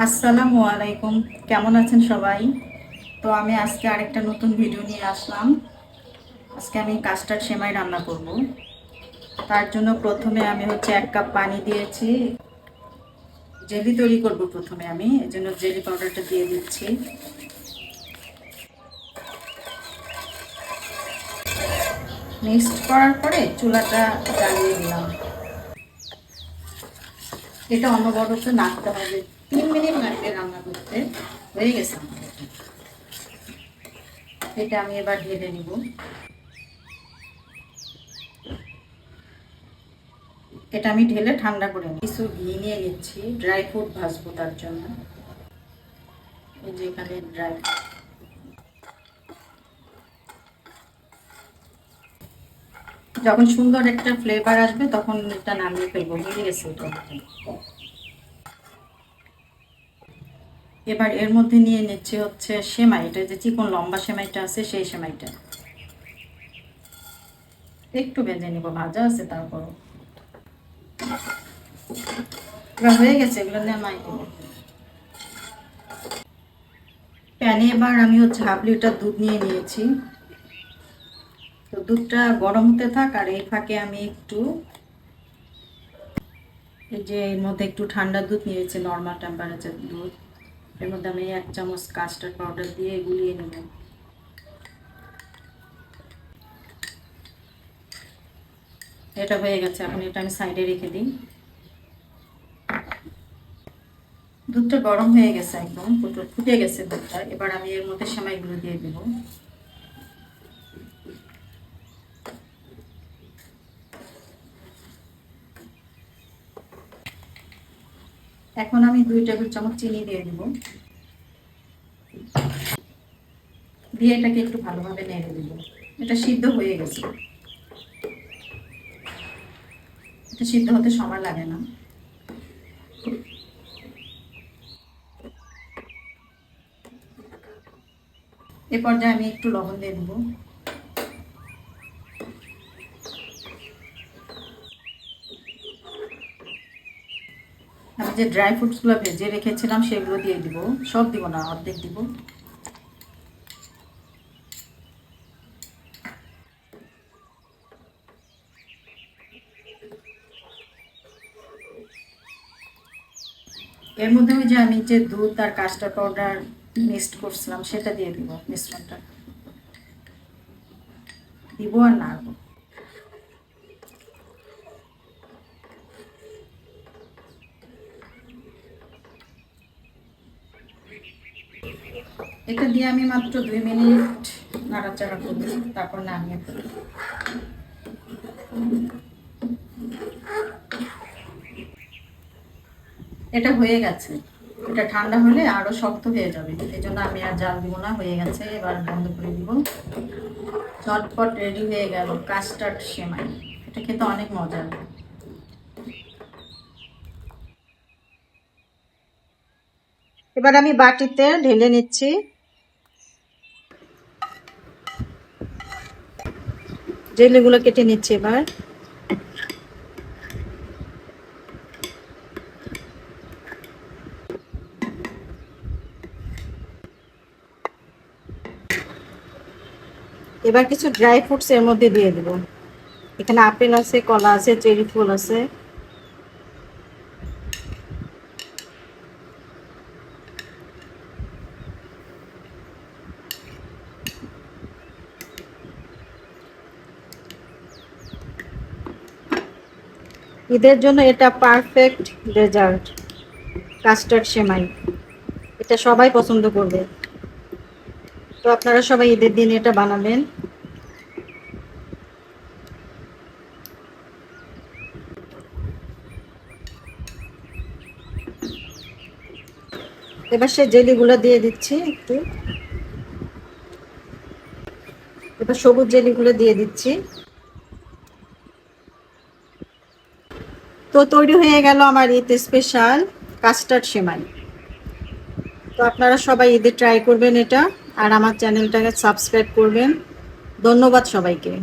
আসসালামু আলাইকুম। কেমন আছেন সবাই? তো আমি আজকে আরেকটা নতুন ভিডিও নিয়ে আসলাম। আজকে আমি কাস্টার্ড সেমাই রান্না করব। তার জন্য প্রথমে আমি 1 কাপ পানি দিয়েছি। জেলি তৈরি করব প্রথমে আমি, এই জন্য জেলি পাউডারটা দিয়ে দিচ্ছি। মিক্সড করার পরে চুলাটা জ্বালিয়ে দিলাম। এটা অনবরত নাড়তে হবে, 3 মিনিট লাগবে রান্না করতে। হয়ে গেছে আমার এটা আমি এবার ঢেলে নিব। এটা আমি ঢেলে ঠান্ডা করে নিই। কিছু ঘি নিয়ে নিচ্ছি, ড্রাই ফ্রুট ভাজবো তার জন্য। এই যে এখানে ড্রাই যখন সুন্দর একটা ফ্লেভার আসবে তখন এটা নামিয়ে ফেলবো। হয়ে গেছে এটা। এবার এর মধ্যে নিয়ে নিচ্ছে সেমাই। এটা যে চিকন লম্বা সেমাইটা আছে সেই সেমাইটা একটু ভেজে নিব, ভাজা আছে তারপর। এবার হয়ে গেছে, এগুলো নামাই দেবো। প্যানে এবার আমি 1/2 লিটার দুধ নিয়ে নিয়েছি। তো দুধটা গরম হতে থাক, আর এই ফাঁকে আমি একটু এই যে এর মধ্যে একটু ঠান্ডা দুধ নিয়েছি, নর্মাল টেম্পারেচার দুধ। এর মধ্যে আমি 1 চামচ কাস্টার্ড পাউডার দিয়ে গুলিয়ে নেব। এটা হয়ে গেছে, এখন এটা আমি সাইডে রেখে দিই। দুধটা গরম হয়ে গেছে, একদম ফুটে গেছে দুধটা। এবার আমি এর মধ্যে সেমাইগুলো দিয়ে দেব। এখন আমি 2 টেবিল চামচ চিনি দিয়ে দেব। দিয়ে এটাকে একটু ভালোভাবে নেড়ে দেব। এটা সিদ্ধ হয়ে গেছে। এটা সিদ্ধ হতে সময় লাগে না। এ পর্যায়ে আমি একটু লবণ দিয়ে দেব। আমি যে ড্রাই ফ্রুটসগুলো ভেজে রেখেছিলাম সেগুলো দিয়ে দিব। সব দিব না, অর্ধেক দিব। এর মধ্যে ওই যে আমি যে দুধ আর কাস্টার্ড পাউডার মিক্সড করছিলাম সেটা দিয়ে দিব। মিশ্রণটা দিব আর নাড়ব। এটা দিয়ে আমি মাত্র 2 মিনিট নাড়াচাড়া করব, তারপর নামিয়ে ফেলব। এটা হয়ে গেছে। এটা ঠান্ডা হলে আরো শক্ত হয়ে যাবে, এই জন্য আমি আর জাল দিব না। হয়ে গেছে, এবার বন্ধ করে দিব। চটপট রেডি হয়ে গেল কাস্টার্ড সেমাই। এটা খেতে অনেক মজার। এবার আমি বাটিতে ঢেলে নিচ্ছি। জেলিগুলো কেটে নিচ্ছি এবার। এবার কিছু ড্রাই ফ্রুটস এর মধ্যে দিয়ে দেব। এখানে আপেল আছে, কলা আছে, চেরি ফল আছে। ঈদের জন্য এটা পারফেক্ট ডেজার্ট, কাস্টার্ড সেমাই। এটা সবাই পছন্দ করবে। তো আপনারা সবাই ঈদের দিন এটা বানাবেন। এবার সেই জেলিগুলো দিয়ে দিচ্ছি একটু। এবার সবুজ জেলিগুলো দিয়ে দিচ্ছি। তো তৈরি হয়ে গেল আমার ঈদ স্পেশাল কাস্টার্ড সেমাই। তো আপনারা সবাই ঈদে ট্রাই করবেন এটা, আর আমার চ্যানেলটাকে সাবস্ক্রাইব করবেন। ধন্যবাদ সবাইকে।